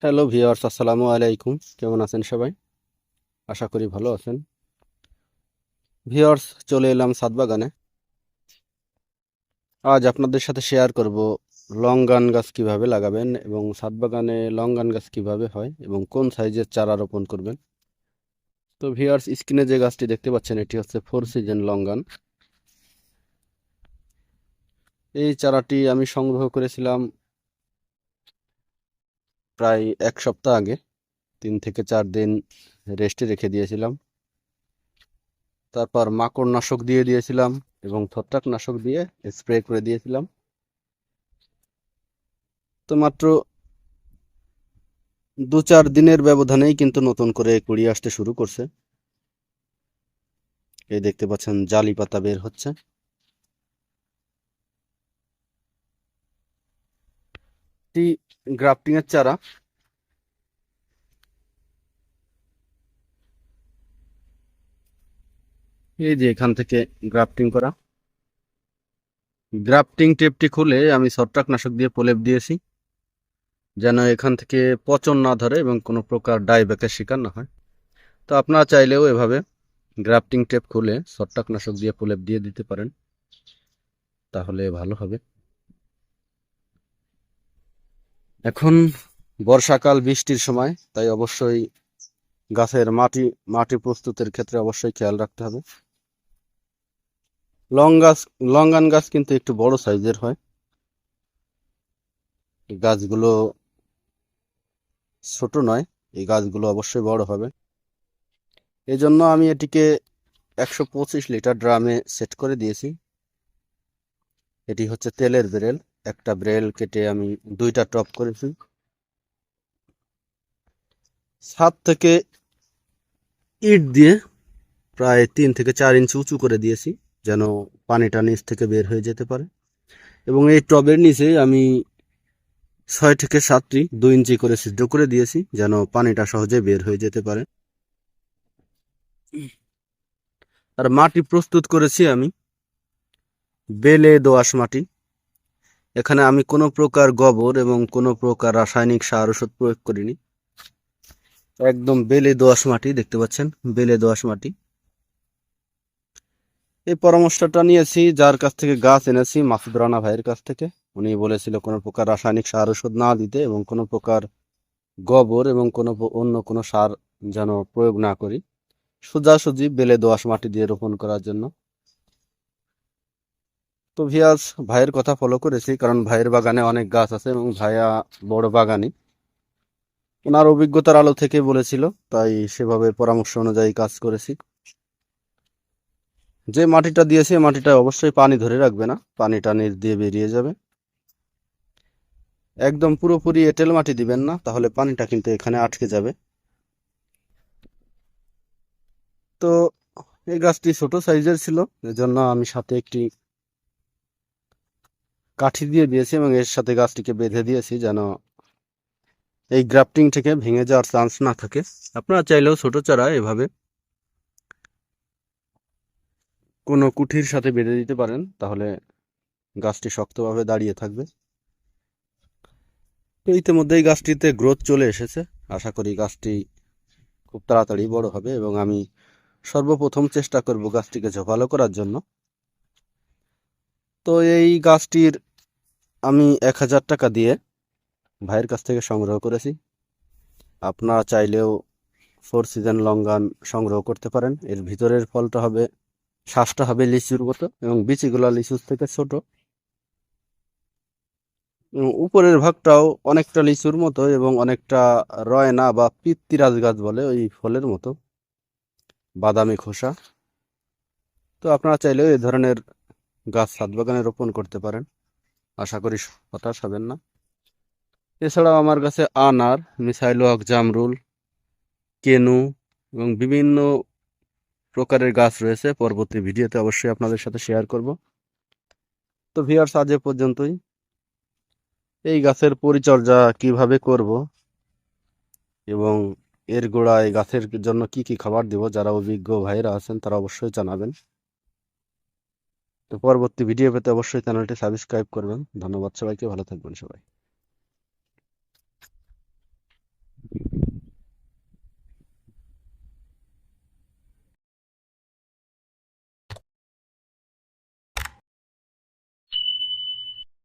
Hello viewers, আসসালামু আলাইকুম। কেমন আছেন সবাই? আশা করি ভালো আছেন। ভিউয়ার্স, চলে এলাম ছাদ বাগানে। আজ আপনাদের সাথে শেয়ার করব লঙ্গান গাছ কিভাবে লাগাবেন এবং ছাদ বাগানে লঙ্গান গাছ কিভাবে হয় এবং কোন সাইজের চারা রোপণ করবেন। তো ভিউয়ার্স, স্ক্রিনে যে গাছটি দেখতে পাচ্ছেন এটি হচ্ছে 4 সিজন লঙ্গান। এই চারাটি আমি সংগ্রহ করেছিলাম প্রায় 1 সপ্তাহ আগে। 3 থেকে 4 দিন রেস্টে রেখে দিয়েছিলাম। তারপর মাকড়নাশক দিয়ে দিয়েছিলাম এবং ছত্রাকনাশক দিয়ে স্প্রে করে দিয়েছিলাম। তো মাত্র 2-4 দিনের ব্যবধানেই কিন্তু নতুন করে কুড়ি আসতে শুরু করছে। এই দেখতে পাচ্ছেন জালি পাতা বের হচ্ছে। এটি গ্রাফটিং এর চারা। এই যে এখান থেকে গ্রাফটিং করা। গ্রাফটিং টেপটি খুলে আমি ছত্রাকনাশক দিয়ে প্রলেপ দিয়েছি, যেন এখান থেকে পচন না ধরে এবং কোনো প্রকার ডাইব্যাকের শিকার না হয়। তো আপনারা চাইলেও এভাবে গ্রাফটিং টেপ খুলে ছত্রাকনাশক দিয়ে প্রলেপ দিয়ে দিতে পারেন, তাহলে ভালো হবে। এখন বর্ষাকাল, বৃষ্টির সময়, তাই অবশ্যই গাছের মাটি প্রস্তুতের ক্ষেত্রে অবশ্যই খেয়াল রাখতে হবে। লঙ্গান গাছ কিন্তু একটু বড় সাইজের হয়। এই গাছগুলো ছোট নয়, এই গাছগুলো অবশ্যই বড় হবে। এই জন্য আমি এটিকে 125 লিটার ড্রামে সেট করে দিয়েছি। এটি হচ্ছে তেলের ব্রেল। একটা ব্রেল কেটে আমি 2টা টপ করেছি। ছাদ থেকে ইট দিয়ে প্রায় 3 থেকে 4 ইঞ্চি উঁচু করে দিয়েছি, যেন পানিটা নিচ থেকে বের হয়ে যেতে পারে। এবং এই টবের নিচে আমি 6 থেকে 7টি 2 ইঞ্চি করে ছিদ্র করে দিয়েছি, যেন পানিটা সহজে বের হয়ে যেতে পারে। আর মাটি প্রস্তুত করেছি আমি বেলে দোআঁশ মাটি। এখানে আমি কোনো প্রকার গোবর এবং কোনো প্রকার রাসায়নিক সার ওষুধ প্রয়োগ করিনি। একদম বেলে দোআঁশ মাটি দেখতে পাচ্ছেন, বেলে দোআঁশ মাটি। এই পরামর্শটা নিয়েছি যার কাছ থেকে গাছ এনেছি, মাসুদ রানা ভাইয়ের কাছ থেকে। উনি বলেছিল কোনো প্রকার রাসায়নিক সার ওষুধ না দিতে এবং কোনো প্রকার গোবর এবং অন্য কোনো সার যেন প্রয়োগ না করি, সোজাসুজি বেলে দোআঁশ মাটি দিয়ে রোপণ করার জন্য। তো ভিয়াস, ভাইয়ের কথা ফলো করেছি, কারণ ভাইয়ের বাগানে অনেক গাছ আছে এবং ভাইয়া বড় বাগানি। ওনার অভিজ্ঞতার আলো থেকে বলেছিল, তাই সেভাবে পরামর্শ অনুযায়ী কাজ করেছি। যে মাটিটা দিয়েছে মাটিটা অবশ্যই পানি ধরে রাখবে না, পানিটা নিচ দিয়ে বেরিয়ে যাবে। একদম পুরোপুরি এঁটেল মাটি দিবেন না, তাহলে পানিটা কিন্তু এখানে আটকে যাবে। তো এই গাছটি ছোট সাইজের ছিল, এজন্য আমি সাথে একটি কাঠি দিয়ে দিয়েছি এবং এর সাথে গাছটিকে বেঁধে দিয়েছি, যেন এই গ্রাফটিং থেকে ভেঙে যাওয়ার চান্স না থাকে। আপনারা চাইলেও ছোট চারা এভাবে কোনো কুঠির সাথে বেঁধে দিতে পারেন, তাহলে গাছটি শক্তভাবে দাঁড়িয়ে থাকবে। তো ইতিমধ্যেই গাছটিতে গ্রোথ চলে এসেছে। আশা করি গাছটি খুব তাড়াতাড়ি বড় হবে এবং আমি সর্বপ্রথম চেষ্টা করব গাছটিকে ঝোপালো করার জন্য। তো এই গাছটির আমি 1000 টাকা দিয়ে ভাইয়ের কাছ থেকে সংগ্রহ করেছি। আপনারা চাইলেও 4 সিজন লঙ্গান সংগ্রহ করতে পারেন। এর ভিতরের ফলটা হবে, শ্বাসটা হবে লিচুর মতো এবং বিচিগুলো লিচুর থেকে ছোট। উপরের ভাগটাও অনেকটা লিচুর মতো এবং অনেকটা রয়না বা পিত্তিরাজ গাছ বলে ওই ফলের মতো, বাদামি খোসা। তো আপনারা চাইলেও এই ধরনের গাছ ছাদ বাগানে রোপণ করতে পারেন। আশা করি হতাশ হবেন না। এছাড়াও আমার কাছে আনার, মিসাইল হক, জামরুল, কেনু এবং বিভিন্ন প্রকারের গাছ রয়েছে। পরবর্তী ভিডিওতে অবশ্যই আপনাদের সাথে শেয়ার করব। তো ভিউয়ার্স, আজ এ পর্যন্তই। এই গাছের পরিচর্যা কিভাবে করব এবং এর গোড়ায় গাছের জন্য কি কি খাবার দেব, যারা অভিজ্ঞ ভাইয়েরা আছেন তারা অবশ্যই জানাবেন। তো পরবর্তী ভিডিও পেতে অবশ্যই চ্যানেলটি সাবস্ক্রাইব করবেন। ধন্যবাদ সবাইকে, ভালো থাকবেন সবাই।